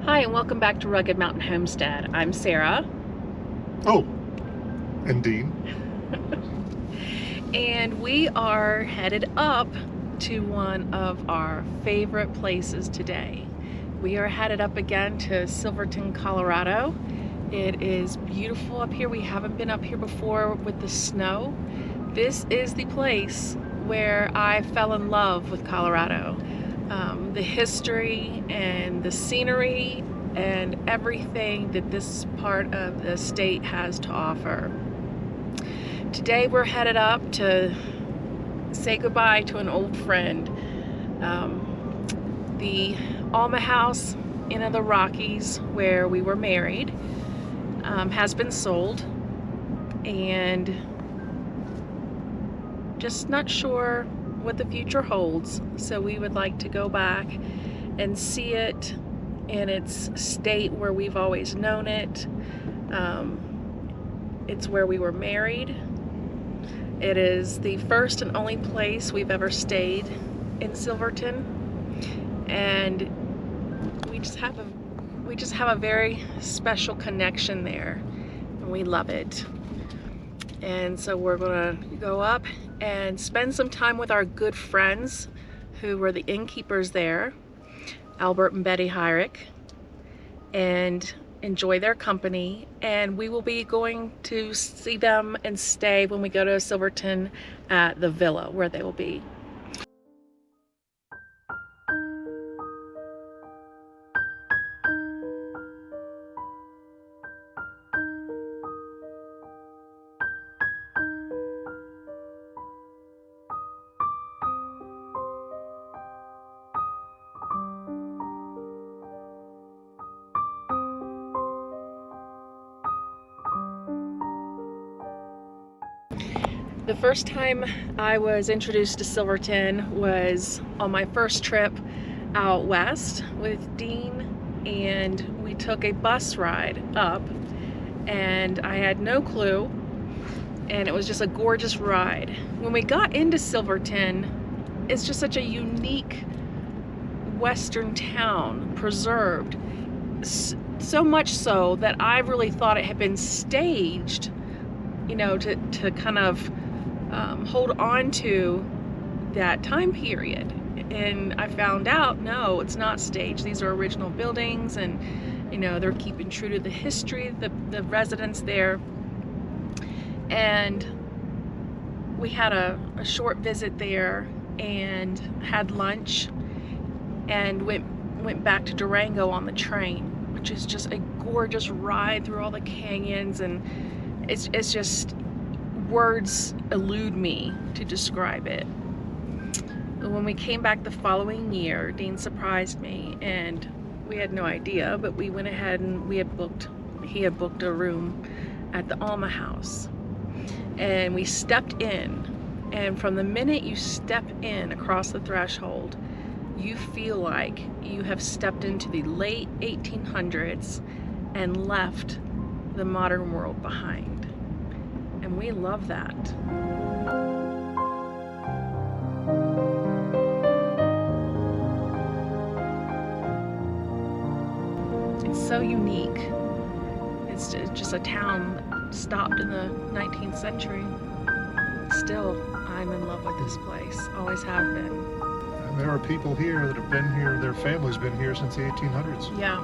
Hi, and welcome back to Rugged Mountain Homestead. I'm Sarah. Oh, and Dean. And we are headed up to one of our favorite places today. We are headed up again to Silverton, Colorado. It is beautiful up here. We haven't been up here before with the snow. This is the place where I fell in love with Colorado. The history and the scenery and everything that this part of the state has to offer. Today we're headed up to say goodbye to an old friend. The Alma house in the Rockies where we were married has been sold, and just not sure what the future holds. So we would like to go back and see it in its state where we've always known it. It's where we were married. It is the first and only place we've ever stayed in Silverton, and we just have a very special connection there, and we love it. And so we're gonna go up and spend some time with our good friends who were the innkeepers there, Albert and Betty Hyrick, and enjoy their company. And we will be going to see them and stay when we go to Silverton at the villa where they will be. The first time I was introduced to Silverton was on my first trip out west with Dean, and we took a bus ride up, and I had no clue, and it was just a gorgeous ride. When we got into Silverton, it's just such a unique western town, preserved, so much so that I really thought it had been staged, to kind of hold on to that time period. And I found out, no, it's not staged. These are original buildings, and they're keeping true to the history of the residents there. And we had a short visit there and had lunch and went back to Durango on the train, which is just a gorgeous ride through all the canyons, and it's just, words elude me to describe it. When we came back the following year, Dean surprised me, and we had no idea, but we went ahead and he had booked a room at the Alma house. And we stepped in, and from the minute you step in across the threshold, you feel like you have stepped into the late 1800s and left the modern world behind. And we love that. It's so unique. It's just a town that stopped in the 19th century. Still, I'm in love with this place. Always have been. And there are people here that have been here, their family's been here since the 1800s. Yeah.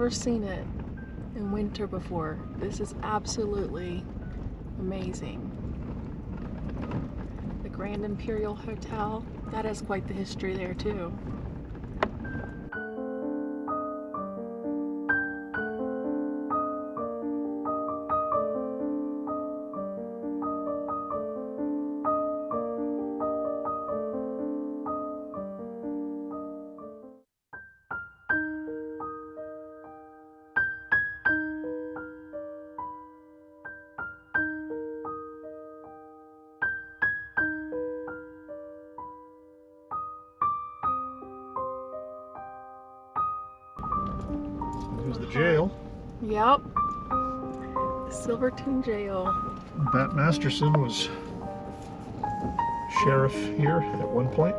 never seen it in winter before. This is absolutely amazing. The Grand Imperial Hotel, that has quite the history there too. There's the jail. Yep. Silverton Jail. Bat Masterson was sheriff here at one point.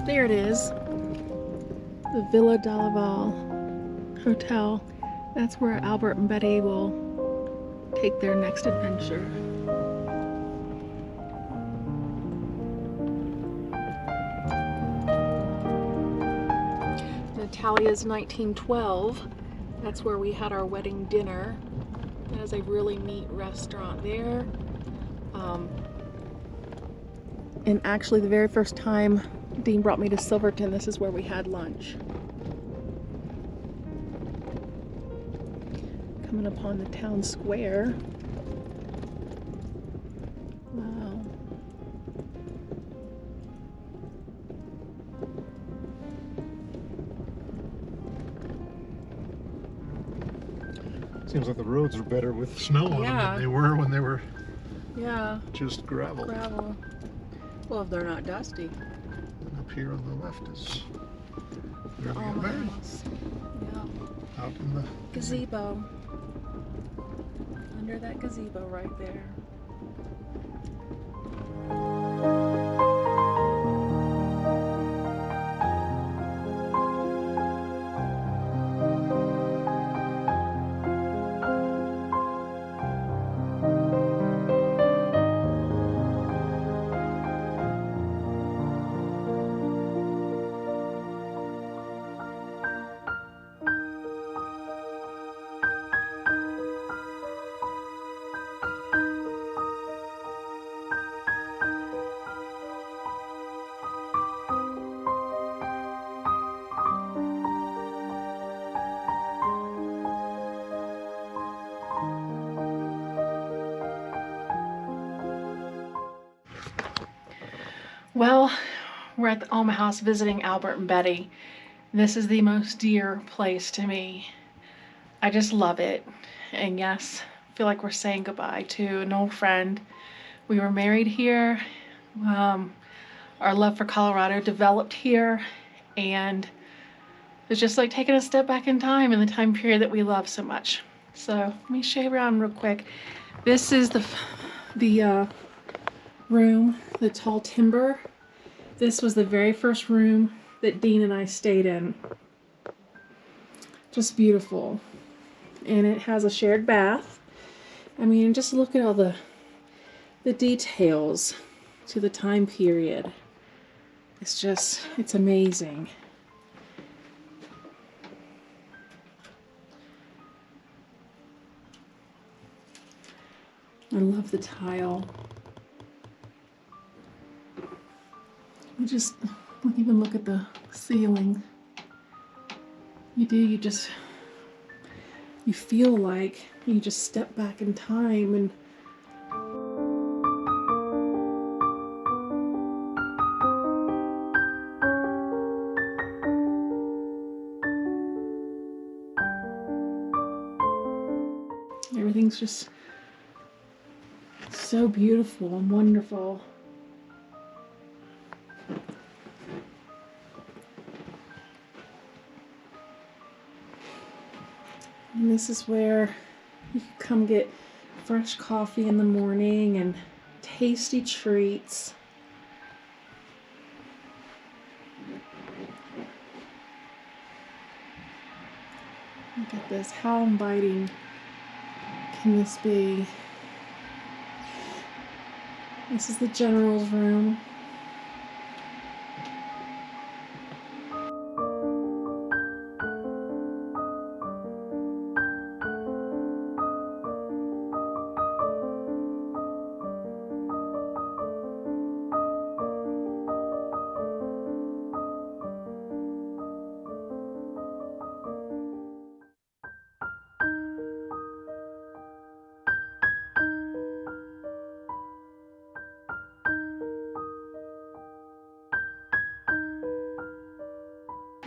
There it is. The Villa Delaval Hotel. That's where Albert and Betty will take their next adventure. Natalia's 1912. That's where we had our wedding dinner. That is a really neat restaurant there. And actually the very first time Dean brought me to Silverton, this is where we had lunch. Coming upon the town square. Wow. Seems like the roads are better with snow on them than they were when they were just gravel. Gravel. Well, if they're not dusty. And up here on the left is where we got married. Yeah. Out in the Gazebo. Under that gazebo right there. Well, we're at the Alma House visiting Albert and Betty. This is the most dear place to me. I just love it. And yes, I feel like we're saying goodbye to an old friend. We were married here. Our love for Colorado developed here, and it's just like taking a step back in time in the time period that we love so much. So let me show you around real quick. This is the room, the tall timber. This was the very first room that Dean and I stayed in. Just beautiful. And it has a shared bath. I mean, just look at all the details to the time period. It's amazing. I love the tile. Even look at the ceiling. You feel like you just step back in time and everything's just so beautiful and wonderful. And this is where you can come get fresh coffee in the morning and tasty treats. Look at this. How inviting can this be? This is the general's room.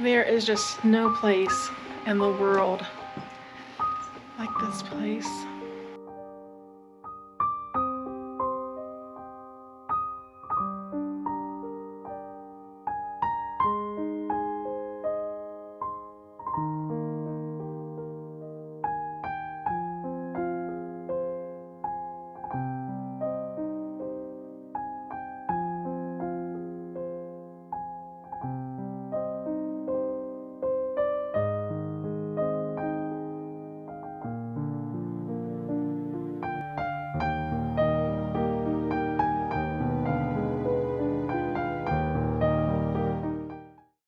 There is just no place in the world like this place.